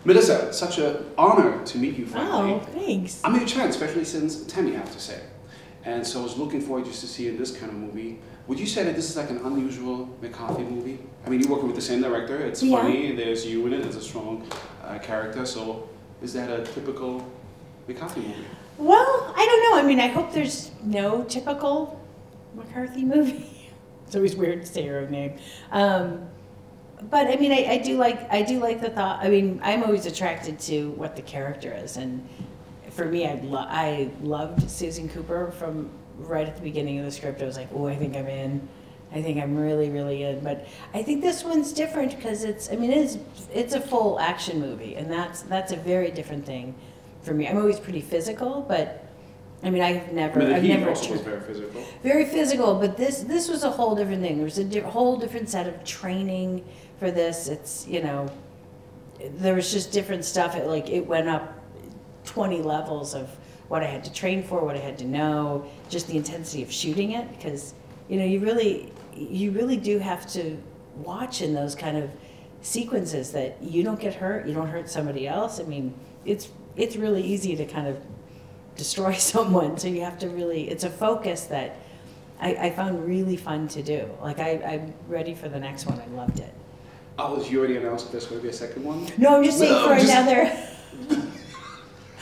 Melissa, such an honor to meet you finally. Oh, thanks. I'm a huge fan, especially since Tammy, I have to say. And so I was looking forward just to see in this kind of movie. Would you say that this is like an unusual McCarthy movie? I mean, you're working with the same director. It's funny. There's you in it. It's a strong character. So is that a typical McCarthy movie? Well, I don't know. I mean, I hope there's no typical McCarthy movie. It's always weird to say your own name. But I mean, I do like the thought. I mean, I'm always attracted to what the character is, and for me, I loved Susan Cooper from right at the beginning of the script. I was like, oh, I think I'm in. I think I'm really, really in. But I think this one's different because it's a full action movie, and that's a very different thing for me. I'm always pretty physical, but I mean, I've never also was very physical. Very physical, but this was a whole different thing. There was a whole different set of training for this. It's, you know, there was just different stuff. It went up 20 levels of what I had to train for, what I had to know, just the intensity of shooting it, because, you know, you really do have to watch in those kind of sequences that you don't get hurt, you don't hurt somebody else. I mean, it's really easy to kind of destroy someone, so you have to really, it's a focus that I found really fun to do. Like, I'm ready for the next one. I loved it. Oh, you already announced that there's going to be a second one? No, I'm just saying another.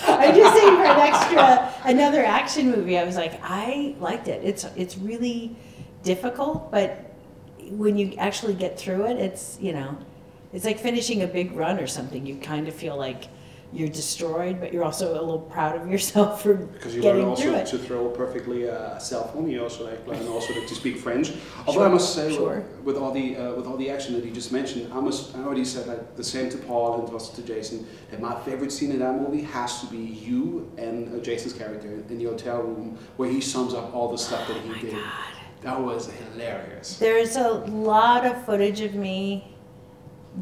I'm just saying for another action movie. I was like, I liked it. It's really difficult, but when you actually get through it, it's, you know, it's like finishing a big run or something. You kind of feel like you're destroyed, but you're also a little proud of yourself for because you getting learn also through it. to throw perfectly a cell phone. You also learn also to speak French. Although I must say, with all the action that you just mentioned, I already said like the same to Paul and also to Jason, that my favorite scene in that movie has to be you and Jason's character in the hotel room where he sums up all the stuff that he did. God. That was hilarious. There's a lot of footage of me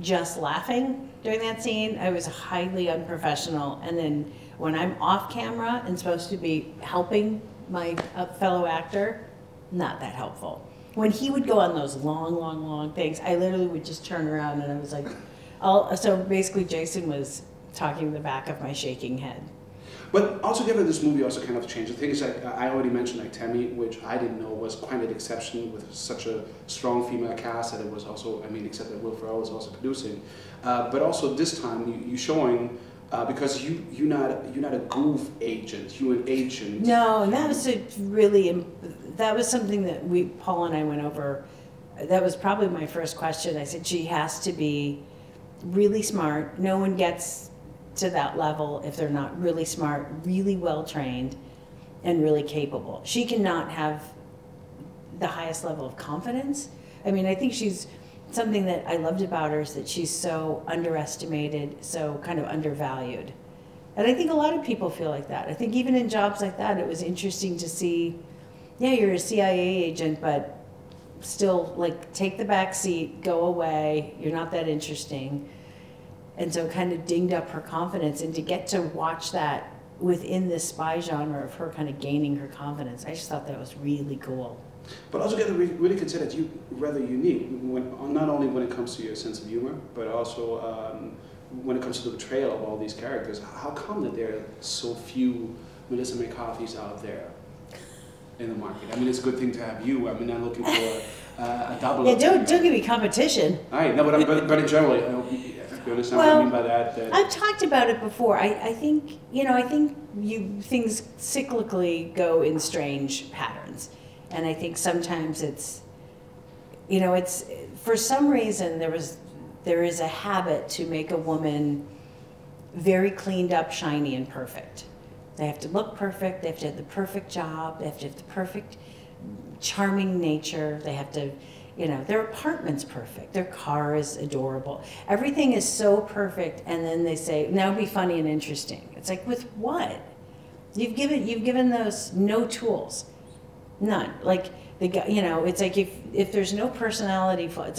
just laughing during that scene. I was highly unprofessional, and then when I'm off camera and supposed to be helping my fellow actor, not that helpful. When he would go on those long things, I literally would just turn around and I was like, so basically Jason was talking the back of my shaking head. But altogether, this movie also kind of changed. The thing is, I already mentioned like Tammy, which I didn't know was quite an exception with such a strong female cast that it was also, I mean, except that Will Ferrell was also producing. But also this time, you showing, because you're not a goof agent, you're an agent. No, and that was that was something that Paul and I went over. That was probably my first question. I said, she has to be really smart. No one gets to that level if they're not really smart, really well trained, and really capable. She cannot have the highest level of confidence. I mean, I think something that I loved about her is that she's so underestimated, so kind of undervalued. And I think a lot of people feel like that. I think even in jobs like that, it was interesting to see, yeah, you're a CIA agent, but still, like, take the back seat, go away, you're not that interesting. And so it kind of dinged up her confidence, and to get to watch that within this spy genre of her kind of gaining her confidence, I just thought that was really cool. But also get to really consider that you rather unique, not only when it comes to your sense of humor, but also when it comes to the portrayal of all these characters. How come that there are so few Melissa McCarthy's out there in the market? I mean, it's a good thing to have you. I mean, I'm looking for a double. Yeah, don't give me competition. All right, no, but in general, you understand what I mean by that? I've talked about it before. I think, you know, things cyclically go in strange patterns. And I think sometimes it's, you know, it's, for some reason there is a habit to make a woman very cleaned up, shiny, and perfect. They have to look perfect, they have to have the perfect job, they have to have the perfect charming nature, they have to, you know, their apartment's perfect, their car is adorable. Everything is so perfect, and then they say, now be funny and interesting. It's like, with what? You've given those no tools. None. Like, you know, it's like if there's no personality, it's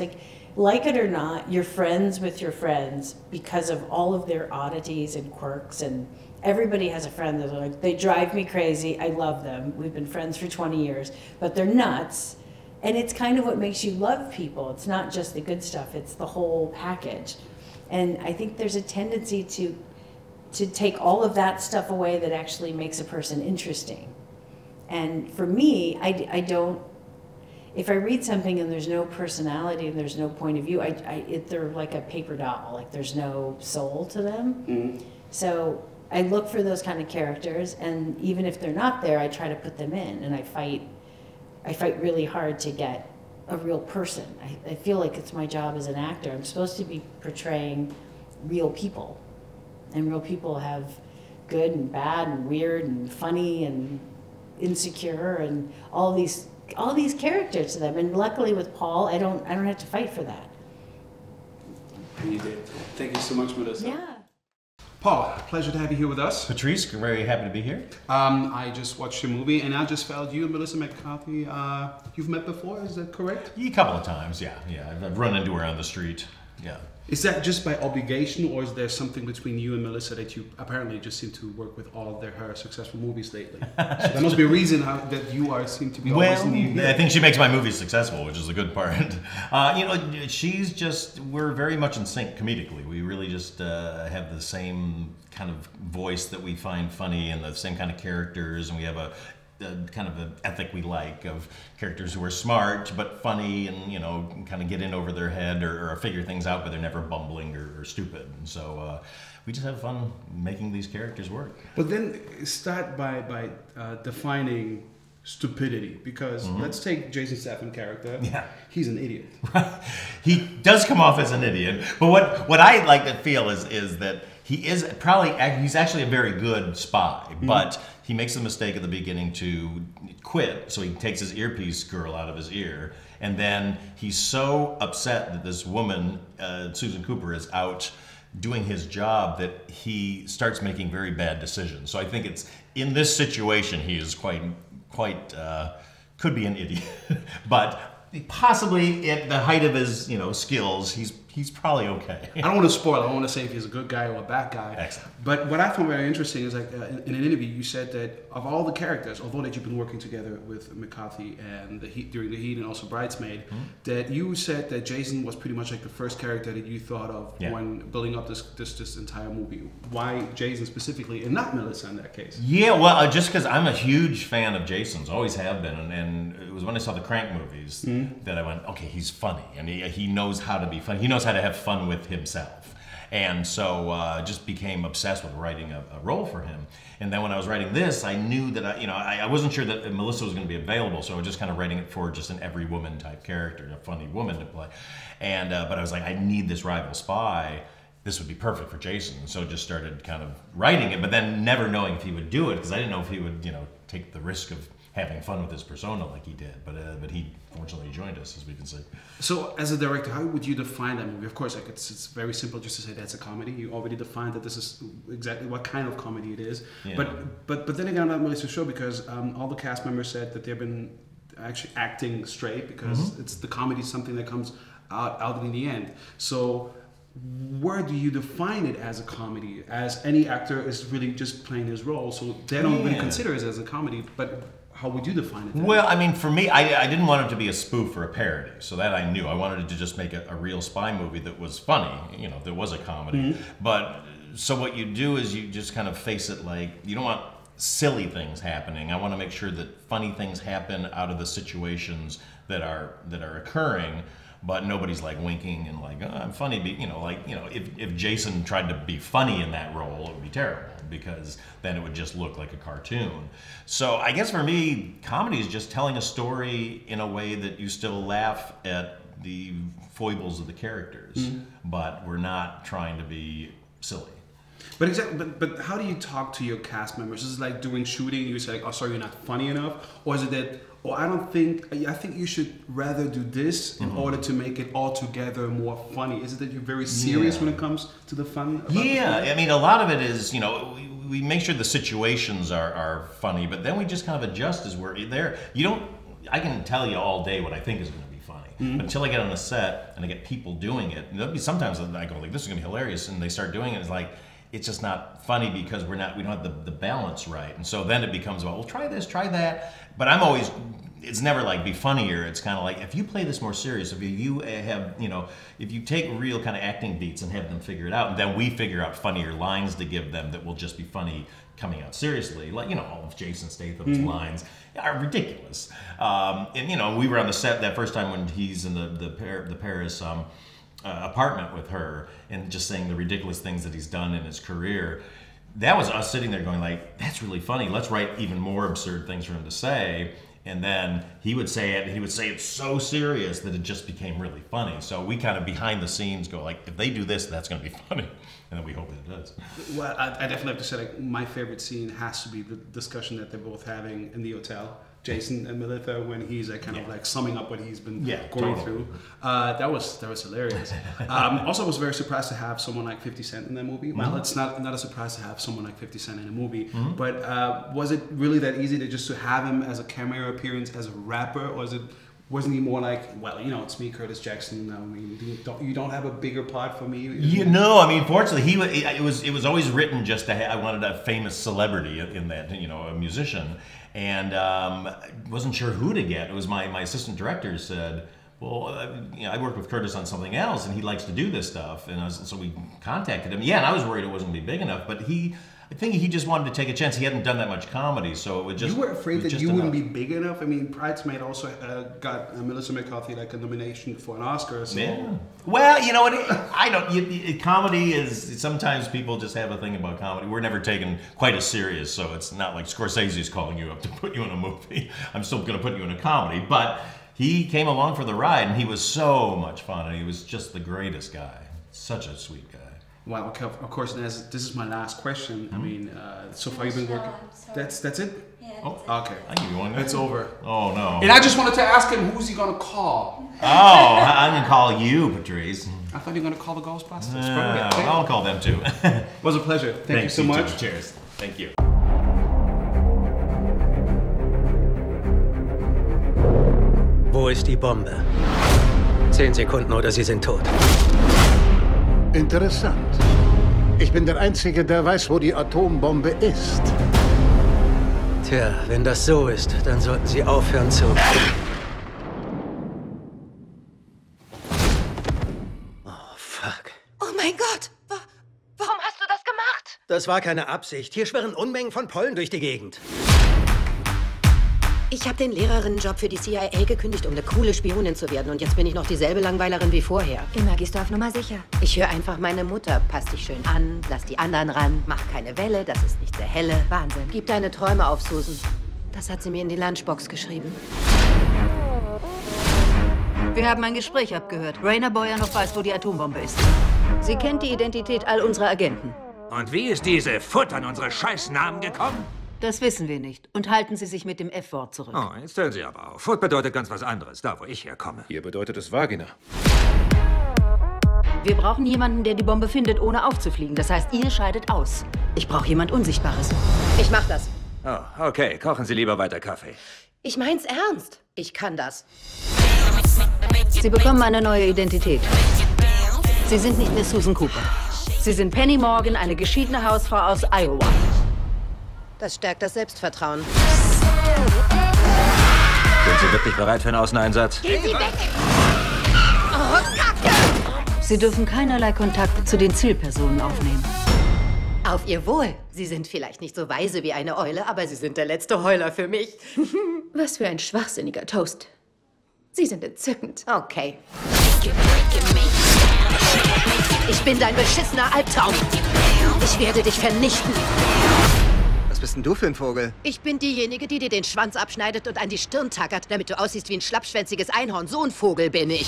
like it or not, you're friends with your friends because of all of their oddities and quirks, and everybody has a friend that's like, they drive me crazy, I love them, we've been friends for 20 years, but they're nuts. And it's kind of what makes you love people. It's not just the good stuff, it's the whole package. And I think there's a tendency to take all of that stuff away that actually makes a person interesting. And for me, I don't, if I read something and there's no personality and there's no point of view, they're like a paper doll, like there's no soul to them. Mm-hmm. So I look for those kind of characters, and even if they're not there, I try to put them in, and I fight really hard to get a real person. I feel like it's my job as an actor. I'm supposed to be portraying real people, and real people have good and bad and weird and funny and insecure and all these characters to them. And luckily with Paul, I don't have to fight for that. You did. Thank you so much, Melissa. Yeah. Paul, pleasure to have you here with us. Patrice, very happy to be here. I just watched your movie, and I just felt you and Melissa McCarthy, you've met before, is that correct? A couple of times, yeah. I've run into her on the street, yeah. Is that just by obligation, or is there something between you and Melissa that you apparently just seem to work with all her successful movies lately? So there must be a reason that you seem to be always in the... I think she makes my movies successful, which is a good part. We're very much in sync comedically. We really just have the same kind of voice that we find funny and the same kind of characters, and we have a kind of an ethic we like of characters who are smart but funny and kind of get in over their head or figure things out, but they're never bumbling or stupid. And so we just have fun making these characters work. But then start by defining stupidity, because let's take Jason Statham character. Yeah, he's an idiot. He does come off as an idiot, but what I like to feel is that he's actually a very good spy, but he makes the mistake at the beginning to quit, so he takes his earpiece girl out of his ear, and then he's so upset that this woman, Susan Cooper, is out doing his job that he starts making very bad decisions. So I think it's in this situation he is quite could be an idiot, but possibly at the height of his skills, he's probably okay. I don't want to spoil. I don't want to say if he's a good guy or a bad guy. Excellent. But what I found very interesting is like in an interview you said that of all the characters, although that you've been working together with McCarthy and during The Heat and also Bridesmaid, that you said that Jason was pretty much like the first character that you thought of when building up this entire movie. Why Jason specifically and not Melissa in that case? Yeah, well, just because I'm a huge fan of Jason's, always have been, and it was when I saw the Crank movies that I went, okay, he's funny, and he knows how to be funny. He knows how to have fun with himself. And so just became obsessed with writing a role for him. And then when I was writing this, I knew that I wasn't sure that Melissa was going to be available, so I was just kind of writing it for just an every woman type character, a funny woman to play. And but I was like, I need this rival spy. This would be perfect for Jason. So just started kind of writing it, but then never knowing if he would do it, because I didn't know if he would take the risk of having fun with his persona like he did, but he fortunately joined us, as we can see. So, as a director, how would you define that movie? Of course, like it's very simple just to say that's a comedy. You already defined that this is exactly what kind of comedy it is. Yeah. But then again, I'm not really so sure, because all the cast members said that they've been actually acting straight, because it's the comedy, something that comes out in the end. So, where do you define it as a comedy? As any actor is really just playing his role, so they don't really consider it as a comedy, but how would you define it then? Well, I mean, for me, I didn't want it to be a spoof or a parody, so that I knew. I wanted to just make a real spy movie that was funny, that was a comedy. But, so what you do is you just kind of face it like, you don't want silly things happening. I want to make sure that funny things happen out of the situations that are occurring, but nobody's like winking and like, oh, I'm funny. If Jason tried to be funny in that role, it would be terrible, because then it would just look like a cartoon. So I guess for me, comedy is just telling a story in a way that you still laugh at the foibles of the characters, but we're not trying to be silly. But how do you talk to your cast members? Is it like during shooting, you say, like, oh, sorry, you're not funny enough? Or is it that, I think you should rather do this in order to make it altogether more funny? Is it that you're very serious when it comes to the fun? I mean, a lot of it is, we make sure the situations are funny, but then we just kind of adjust as we're there. I can tell you all day what I think is going to be funny, but until I get on the set and I get people doing it, there'll be sometimes I go like, this is going to be hilarious, and they start doing it, it's like, it's just not funny because we don't have the balance right. And so then it becomes, well, try this, try that. But I'm always it's never like be funnier. It's kind of like if you play this more serious, if you have, you know, if you take real kind of acting beats and have them figure it out, and then we figure out funnier lines to give them that will just be funny coming out seriously. Like, you know, all of Jason Statham's lines are ridiculous. And, you know, we were on the set that first time when he's in the Paris apartment with her and just saying the ridiculous things that he's done in his career. That was us sitting there going like, that's really funny. Let's write even more absurd things for him to say. And then he would say it, and he would say it so serious that it just became really funny. So we kind of behind the scenes go like, if they do this, that's going to be funny. And then we hope it does. Well, I definitely have to say, like, my favorite scene has to be the discussion that they're both having in the hotel. Jason and Melissa, when he's like kind of like summing up what he's been going through. That was hilarious. Also, I was very surprised to have someone like 50 Cent in that movie. Well, it's not a surprise to have someone like 50 Cent in a movie, but was it really that easy to have him as a cameo appearance as a rapper, or wasn't he more like, well, you know, it's me, Curtis Jackson. I mean, you don't have a bigger part for me. You know, I mean, fortunately, it was always written just to I wanted a famous celebrity in that, you know, a musician, and wasn't sure who to get. It was my assistant director said, well, you know, I worked with Curtis on something else, and he likes to do this stuff, and so we contacted him. Yeah, and I was worried it wasn't gonna be big enough, but I think he just wanted to take a chance. He hadn't done that much comedy, so it would just. You were afraid that you wouldn't be big enough. I mean, Bridesmaid also got Melissa McCarthy like a nomination for an Oscar. So. Yeah. Well, you know what? Comedy is sometimes people just have a thing about comedy. We're never taken quite as serious, so it's not like Scorsese's calling you up to put you in a movie. I'm still going to put you in a comedy, but he came along for the ride, and he was so much fun, and he was just the greatest guy. Such a sweet guy. Well, okay, of course, this is my last question. I mean, so far you've been working. That's it? Yeah. Oh, okay. I give you one. It's over. Oh, no. And I just wanted to ask him, who's he going to call? Oh, I'm going to call you, Patrice. I thought you were going to call the Ghostbusters. I'll call them too. It was a pleasure. Thank you so much. Too. Cheers. Thank you. Wo ist die Bombe? 10 Sekunden oder Sie sind tot. Interessant. Ich bin der Einzige, der weiß, wo die Atombombe ist. Tja, wenn das so ist, dann sollten Sie aufhören zu... Oh, fuck. Oh mein Gott! Warum hast du das gemacht? Das war keine Absicht. Hier schwirren Unmengen von Pollen durch die Gegend. Ich habe den Lehrerinnenjob für die CIA gekündigt, um eine coole Spionin zu werden. Und jetzt bin ich noch dieselbe Langweilerin wie vorher. Immer gehst du auf Nummer sicher. Ich höre einfach meine Mutter. Pass dich schön an, lass die anderen ran, mach keine Welle, das ist nicht sehr helle. Wahnsinn. Gib deine Träume auf, Susan. Das hat sie mir in die Lunchbox geschrieben. Wir haben ein Gespräch abgehört. Rainer Boyanov weiß, wo die Atombombe ist. Sie kennt die Identität all unserer Agenten. Und wie ist diese Foot an unsere Scheißnamen gekommen? Das wissen wir nicht. Und halten Sie sich mit dem F-Wort zurück. Oh, jetzt hören Sie aber auf. Foot bedeutet ganz was anderes, da wo ich herkomme. Hier bedeutet es Vagina. Wir brauchen jemanden, der die Bombe findet, ohne aufzufliegen. Das heißt, ihr scheidet aus. Ich brauche jemand Unsichtbares. Ich mach das. Oh, okay. Kochen Sie lieber weiter Kaffee. Ich mein's ernst. Ich kann das. Sie bekommen eine neue Identität. Sie sind nicht mehr Susan Cooper. Sie sind Penny Morgan, eine geschiedene Hausfrau aus Iowa. Das stärkt das Selbstvertrauen. Sind Sie wirklich bereit für einen Außeneinsatz? Gehen Sie weg! Oh, Kacke! Sie dürfen keinerlei Kontakte zu den Zielpersonen aufnehmen. Auf Ihr Wohl. Sie sind vielleicht nicht so weise wie eine Eule, aber Sie sind der letzte Heuler für mich. Was für ein schwachsinniger Toast. Sie sind entzückend. Okay. Ich bin dein beschissener Albtraum. Ich werde dich vernichten. Was bist denn du für ein Vogel? Ich bin diejenige, die dir den Schwanz abschneidet und an die Stirn tackert, damit du aussiehst wie ein schlappschwänziges Einhorn. So ein Vogel bin ich.